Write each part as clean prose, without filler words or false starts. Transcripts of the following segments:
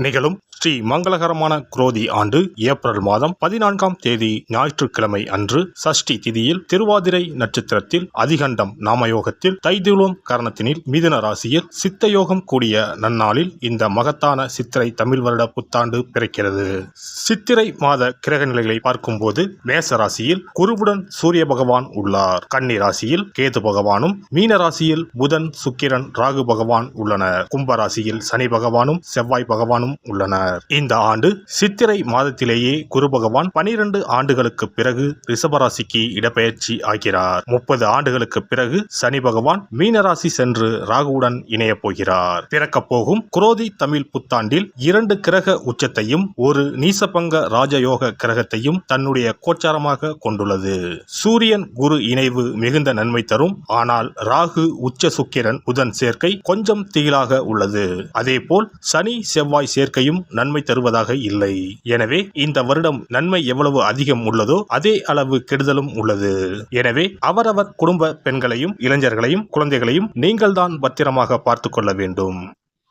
நிகழும் ஸ்ரீ மங்களகரமான குரோதி ஆண்டு ஏப்ரல் மாதம் 14ஆம் தேதி ஞாயிற்றுக்கிழமை அன்று சஷ்டி திதியில் திருவாதிரை நட்சத்திரத்தில் அதிகண்டம் நாமயோகத்தில் தைதுளம் கரணத்தினில் மிதுன ராசியில் சித்தயோகம் கூடிய நன்னாளில் இந்த மகத்தான சித்திரை தமிழ் வருட புத்தாண்டு பிறக்கிறது. சித்திரை மாத கிரக நிலைகளை பார்க்கும்போது மேச ராசியில் குருவுடன் சூரிய பகவான் உள்ளார். கன்னி ராசியில் கேது பகவானும், மீன ராசியில் புதன், சுக்கிரன், ராகு பகவான் உள்ளனர். கும்பராசியில் சனி பகவானும் செவ்வாய் பகவானும் உள்ளனர். இந்த ஆண்டு சித்திரை மாதத்திலேயே குரு பகவான் 12 ஆண்டுகளுக்கு பிறகு ரிஷபராசிக்கு இடப்பெயர்ச்சி ஆகிறார். 30 ஆண்டுகளுக்கு பிறகு சனி பகவான் மீனராசி சென்று ராகுவுடன் இணைய போகிறார். பிறக்கப் போகும் குரோதி தமிழ் புத்தாண்டில் 2 கிரக உச்சத்தையும் ஒரு நீசபங்க ராஜயோக கிரகத்தையும் தன்னுடைய கோச்சாரமாக கொண்டுள்ளது. சூரியன் குரு இணைவு மிகுந்த நன்மை தரும். ஆனால் ராகு, உச்ச சுக்கிரன், புதன் சேர்க்கை கொஞ்சம் திகிலாக உள்ளது. அதேபோல் சனி செவ்வாய் சேர்க்கையும் நன்மை தருவதாக இல்லை. எனவே இந்த வருடம் நன்மை எவ்வளவு அதிகம் உள்ளதோ அதே அளவு கெடுதலும் உள்ளது. எனவே அவரவர் குடும்ப பெண்களையும், இளைஞர்களையும், குழந்தைகளையும் நீங்கள்தான் பத்திரமாக பார்த்துக் கொள்ள வேண்டும்.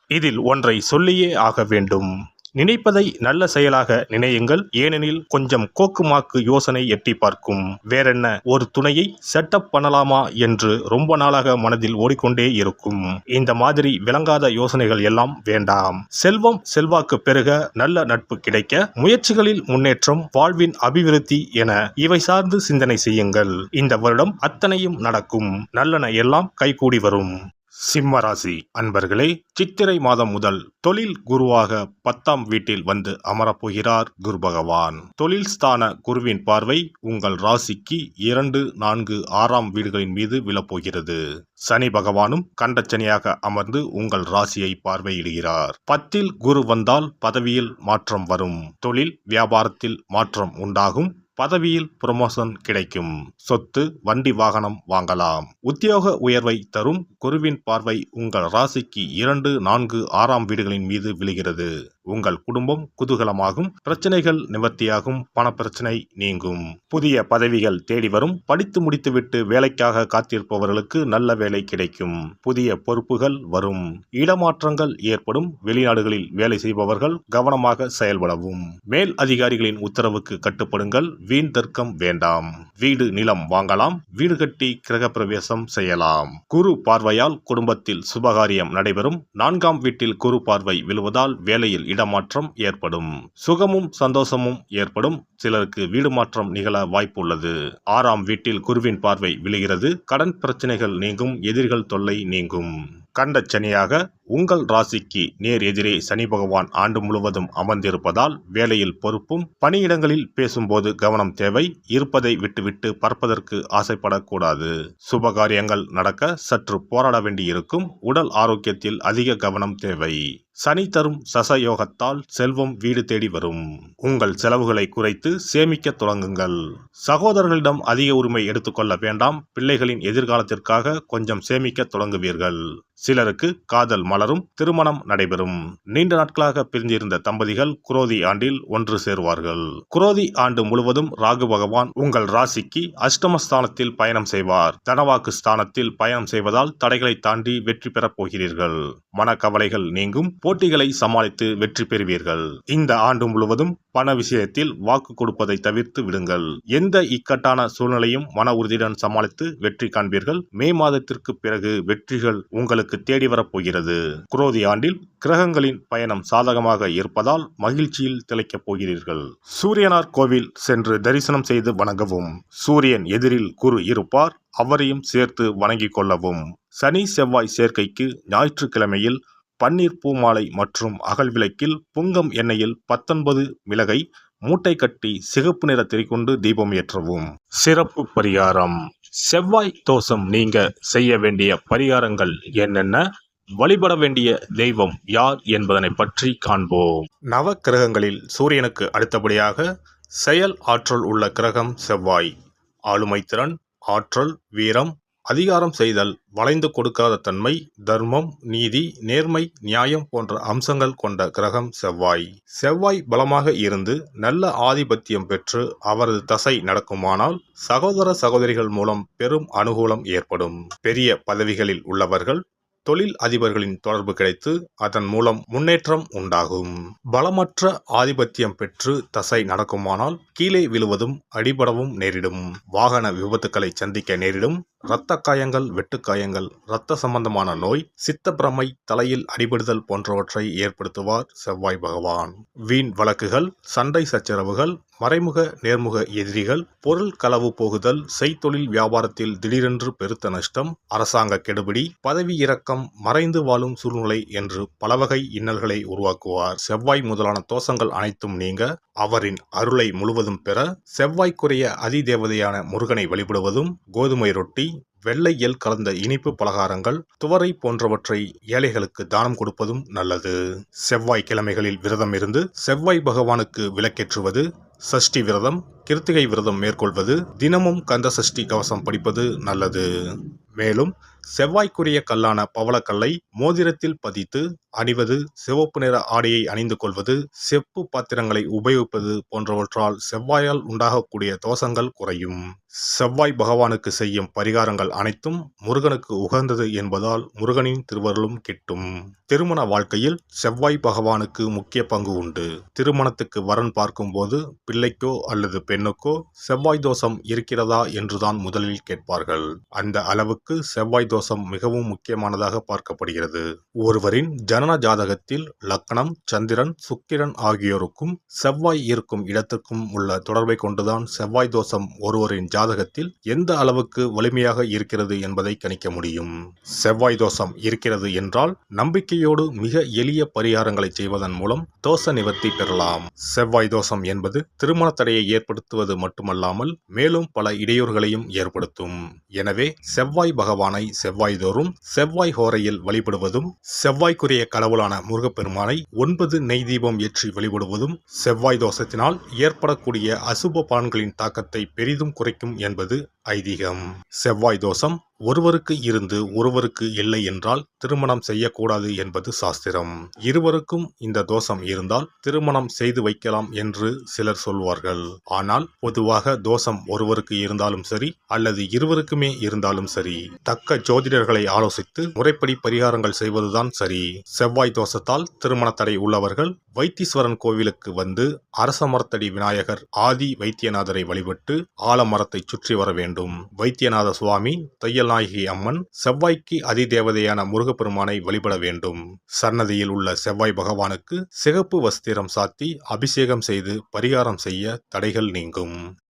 இதில் ஒன்றை சொல்லியே ஆக வேண்டும். நினைப்பதை நல்ல செயலாக நினையுங்கள். ஏனெனில் கொஞ்சம் கோக்குமாக்கு யோசனை எட்டி பார்க்கும். வேறென்ன, ஒரு துணையை செட்டப் பண்ணலாமா என்று ரொம்ப நாளாக மனதில் ஓடிக்கொண்டே இருக்கும். இந்த மாதிரி விளங்காத யோசனைகள் எல்லாம் வேண்டாம். செல்வம் செல்வாக்கு பெருக, நல்ல நட்பு கிடைக்க, முயற்சிகளில் முன்னேற்றம், வாழ்வின் அபிவிருத்தி என இவை சார்ந்து சிந்தனை செய்யுங்கள். இந்த வருடம் அத்தனையும் நடக்கும். நல்லன எல்லாம் கைகூடி வரும். சிம்ம ராசி அன்பர்களே, சித்திரை மாதம் முதல் தொழில் குருவாக 10ஆம் வீட்டில் வந்து அமரப்போகிறார் குரு பகவான். தொழில் ஸ்தான குருவின் பார்வை உங்கள் ராசிக்கு 2, 4, 6ஆம் வீடுகளின் மீது விழப்போகிறது. சனி பகவானும் கண்டச்சனியாக அமர்ந்து உங்கள் ராசியை பார்வையிடுகிறார். 10இல் குரு வந்தால் பதவியில் மாற்றம் வரும். தொழில் வியாபாரத்தில் மாற்றம் உண்டாகும். பதவியில் புரமோஷன் கிடைக்கும். சொத்து, வண்டி, வாகனம் வாங்கலாம். உத்தியோக உயர்வை தரும். குருவின் பார்வை உங்கள் ராசிக்கு 2, 4, 6ஆம் வீடுகளின் மீது விழுகிறது. உங்கள் குடும்பம் குதூகலமாகும். பிரச்சனைகள் நிவர்த்தியாகும். பணப்பிரச்சனை நீங்கும். புதிய பதவிகள் தேடி வரும். படித்து முடித்துவிட்டு வேலைக்காக காத்திருப்பவர்களுக்கு நல்ல வேலை கிடைக்கும். புதிய பொறுப்புகள் வரும். இடமாற்றங்கள் ஏற்படும். வெளிநாடுகளில் வேலை செய்பவர்கள் கவனமாக செயல்படவும். மேல் அதிகாரிகளின் உத்தரவுக்கு கட்டுப்படுங்கள். வீண் தர்க்கம் வேண்டாம். வீடு, நிலம் வாங்கலாம். வீடு கட்டி கிரகப்பிரவேசம் செய்யலாம். குரு பார்வையால் குடும்பத்தில் சுபகாரியம் நடைபெறும். 4ஆம் வீட்டில் குரு பார்வை விழுவதால் வேலையில் இடமாற்றம் ஏற்படும். சுகமும் சந்தோஷமும் ஏற்படும். சிலருக்கு வீடு மாற்றம் நிகழ வாய்ப்பு உள்ளது. 6ஆம் வீட்டில் குருவின் பார்வை விழுகிறது. கடன் பிரச்சனைகள் நீங்கும். எதிரிகள் தொல்லை நீங்கும். கண்டச்சனியாக உங்கள் ராசிக்கு நேர் எதிரே சனி பகவான் ஆண்டு முழுவதும் அமர்ந்திருப்பதால் வேலையில் பொறுப்பும், பணியிடங்களில் பேசும்போது கவனம் தேவை. இருப்பதை விட்டுவிட்டு பறப்பதற்கு ஆசைப்படக்கூடாது. சுபகாரியங்கள் நடக்க சற்று போராட வேண்டியிருக்கும். உடல் ஆரோக்கியத்தில் அதிக கவனம் தேவை. சனி தரும் சசயோகத்தால் செல்வம் வீடு தேடி வரும். உங்கள் செலவுகளை குறைத்து சேமிக்க தொடங்குங்கள். சகோதரர்களிடம் அதிக உரிமை எடுத்துக்கொள்ள வேண்டாம். பிள்ளைகளின் எதிர்காலத்திற்காக கொஞ்சம் சேமிக்க தொடங்குவீர்கள். சிலருக்கு காதல் மலரும். திருமணம் நடைபெறும். நீண்ட நாட்களாக பிரிந்திருந்த தம்பதிகள் குரோதி ஆண்டில் ஒன்று சேருவார்கள். குரோதி ஆண்டு முழுவதும் ராகு பகவான் உங்கள் ராசிக்கு அஷ்டமஸ்தானத்தில் பயணம் செய்வார். தனவாக்கு ஸ்தானத்தில் பயணம் செய்வதால் தடைகளை தாண்டி வெற்றி பெறப் போகிறீர்கள். மனக்கவலைகள் நீங்கும். போட்டிகளை சமாளித்து வெற்றி பெறுவீர்கள். இந்த ஆண்டு முழுவதும் பண விஷயத்தில் வாக்கு கொடுப்பதை தவிர்த்து விடுங்கள். எந்த இக்கட்டான சூழ்நிலையும் மன உறுதியுடன் சமாளித்து வெற்றி காண்பீர்கள். மே மாதத்திற்கு பிறகு வெற்றிகள் உங்களுக்கு தேடி வரப்போகிறது. குரோதி ஆண்டில் கிரகங்களின் பயணம் சாதகமாக இருப்பதால் மகிழ்ச்சியில் திளைக்கப் போகிறீர்கள். சூரியனார் கோவில் சென்று தரிசனம் செய்து வணங்கவும். சூரியன் எதிரில் குரு இருப்பார். அவரையும் சேர்த்து வணங்கிக் கொள்ளவும். சனி செவ்வாய் சேர்க்கைக்கு ஞாயிற்றுக்கிழமையில் பன்னீர் பூமாலை மற்றும் அகல் விளக்கில் புங்கம் எண்ணெயில் 19 மிளகை மூட்டை கட்டி சிகப்பு நிற திரிகொண்டு தீபம் ஏற்றவும். சிறப்பு பரிகாரம். செவ்வாய் தோஷம் நீங்க செய்ய வேண்டிய பரிகாரங்கள் என்னென்ன, வழிபட வேண்டிய தெய்வம் யார் என்பதனை பற்றி காண்போம். நவ கிரகங்களில் சூரியனுக்கு அடுத்தபடியாக செயல் ஆற்றல் உள்ள கிரகம் செவ்வாய். ஆளுமை திறன், ஆற்றல், வீரம், அதிகாரம் செய்தல், வளைந்து கொடுக்காத தன்மை, தர்மம், நீதி, நேர்மை, நியாயம் போன்ற அம்சங்கள் கொண்ட கிரகம் செவ்வாய். செவ்வாய் பலமாக இருந்து நல்ல ஆதிபத்தியம் பெற்று அவரது தசை நடக்குமானால் சகோதர சகோதரிகள் மூலம் பெரும் அனுகூலம் ஏற்படும். பெரிய பதவிகளில் உள்ளவர்கள் தொழில் அதிபர்களின் தொடர்பு கிடைத்து அதன் மூலம் முன்னேற்றம் உண்டாகும். பலமற்ற ஆதிபத்தியம் பெற்று தசை நடக்குமானால் கீழே விழுவதும் அடிபடவும் நேரிடும். வாகன விபத்துக்களை சந்திக்க நேரிடும். இரத்த காயங்கள், வெட்டுக்காயங்கள், இரத்த சம்பந்தமான நோய், சித்தப்பிரமை, தலையில் அடிபடுதல் போன்றவற்றை ஏற்படுத்துவார் செவ்வாய் பகவான். வீண் வழக்குகள், சண்டை சச்சரவுகள், மறைமுக நேர்முக எதிரிகள், பொருள் களவு போகுதல், செய்தொழில் வியாபாரத்தில் திடீரென்று பெருத்த நஷ்டம், அரசாங்க கெடுபிடி, பதவி இறக்கம், மறைந்து வாழும் சூழ்நிலை என்று பலவகை இன்னல்களை உருவாக்குவார். செவ்வாய் முதலான தோஷங்கள் அனைத்தும் நீங்க அவரின் அருளை முழுவதும் பெற செவ்வாய்க்குரிய அதிதேவதையான முருகனை வழிபடுவதும், கோதுமை ரொட்டி, வெள்ளை எள் கலந்த இனிப்பு பலகாரங்கள், துவரை போன்றவற்றை ஏழைகளுக்கு தானம் கொடுப்பதும் நல்லது. செவ்வாய் கிழமைகளில் விரதம் இருந்து செவ்வாய் பகவானுக்கு விளக்கேற்றுவது, சஷ்டி விரதம், கிருத்திகை விரதம் மேற்கொள்வது, தினமும் கந்த சஷ்டி கவசம் படிப்பது நல்லது. மேலும் செவ்வாய்க்குரிய கல்லான பவளக்கல்லை மோதிரத்தில் பதித்து அணிவது, சிவப்பு நிற ஆடையை அணிந்து கொள்வது, செப்பு பாத்திரங்களை உபயோகிப்பது போன்றவற்றால் செவ்வாயால் உண்டாகக்கூடிய தோஷங்கள் குறையும். செவ்வாய் பகவானுக்கு செய்யும் பரிகாரங்கள் அனைத்தும் முருகனுக்கு உகந்தது என்பதால் முருகனின் திருவருளும் கிட்டும். திருமண வாழ்க்கையில் செவ்வாய் பகவானுக்கு முக்கிய பங்கு உண்டு. திருமணத்துக்கு வரன் பார்க்கும்போது பிள்ளைக்கோ அல்லது பெண்ணுக்கோ செவ்வாய் தோஷம் இருக்கிறதா என்றுதான் முதலில் கேட்பார்கள். அந்த அளவுக்கு செவ்வாய் தோஷம் மிகவும் முக்கியமானதாக பார்க்கப்படுகிறது. ஒருவரின் ஜனன ஜாதகத்தில் லக்னம், சந்திரன், சுக்கிரன் ஆகியோருக்கும் செவ்வாய் இருக்கும் இடத்திற்கும் உள்ள தொடர்பை கொண்டுதான் செவ்வாய் தோஷம் ஒருவரின் ஜாதகத்தில் எந்த அளவுக்கு வலிமையாக இருக்கிறது என்பதை கணிக்க முடியும். செவ்வாய் தோஷம் இருக்கிறது என்றால் நம்பிக்கையோடு மிக எளிய பரிகாரங்களை செய்வதன் மூலம் தோஷ நிவர்த்தி பெறலாம். செவ்வாய் தோஷம் என்பது திருமண தடையை ஏற்படுத்துவது மட்டுமல்லாமல் மேலும் பல இடையூறுகளையும் ஏற்படுத்தும். எனவே செவ்வாய் பகவானை செவ்வாய் தோறும் செவ்வாய் ஹோரையில் வழிபடுவதும், செவ்வாய்க்குரிய கடவுளான முருகப்பெருமானை 9 நெய் தீபம் ஏற்றி வழிபடுவதும் செவ்வாய் தோஷத்தினால் ஏற்படக்கூடிய அசுப பலன்களின் தாக்கத்தை பெரிதும் குறைக்கும் என்பது ஐதீகம். செவ்வாய் தோஷம் ஒருவருக்கு இருந்து ஒருவருக்கு இல்லை என்றால் திருமணம் செய்யக்கூடாது என்பது சாஸ்திரம். இருவருக்கும் இந்த தோஷம் இருந்தால் திருமணம் செய்து வைக்கலாம் என்று சிலர் சொல்வார்கள். ஆனால் பொதுவாக தோஷம் ஒருவருக்கு இருந்தாலும் சரி அல்லது இருவருக்குமே இருந்தாலும் சரி, தக்க ஜோதிடர்களை ஆலோசித்து முறைப்படி பரிகாரங்கள் செய்வதுதான் சரி. செவ்வாய் தோஷத்தால் திருமண தடை உள்ளவர்கள் வைத்தீஸ்வரன் கோவிலுக்கு வந்து அரச மரத்தடி விநாயகர் ஆதி வைத்தியநாதரை வழிபட்டு ஆலமரத்தை சுற்றி வர வேண்டும். வைத்தியநாத சுவாமி, தையல்நாயகி அம்மன், செவ்வாய்க்கு அதிதேவதையான முருகப்பெருமானை வழிபட வேண்டும். சன்னதியில் உள்ள செவ்வாய் பகவானுக்கு சிகப்பு வஸ்திரம் சாத்தி அபிஷேகம் செய்து பரிகாரம் செய்ய தடைகள் நீங்கும்.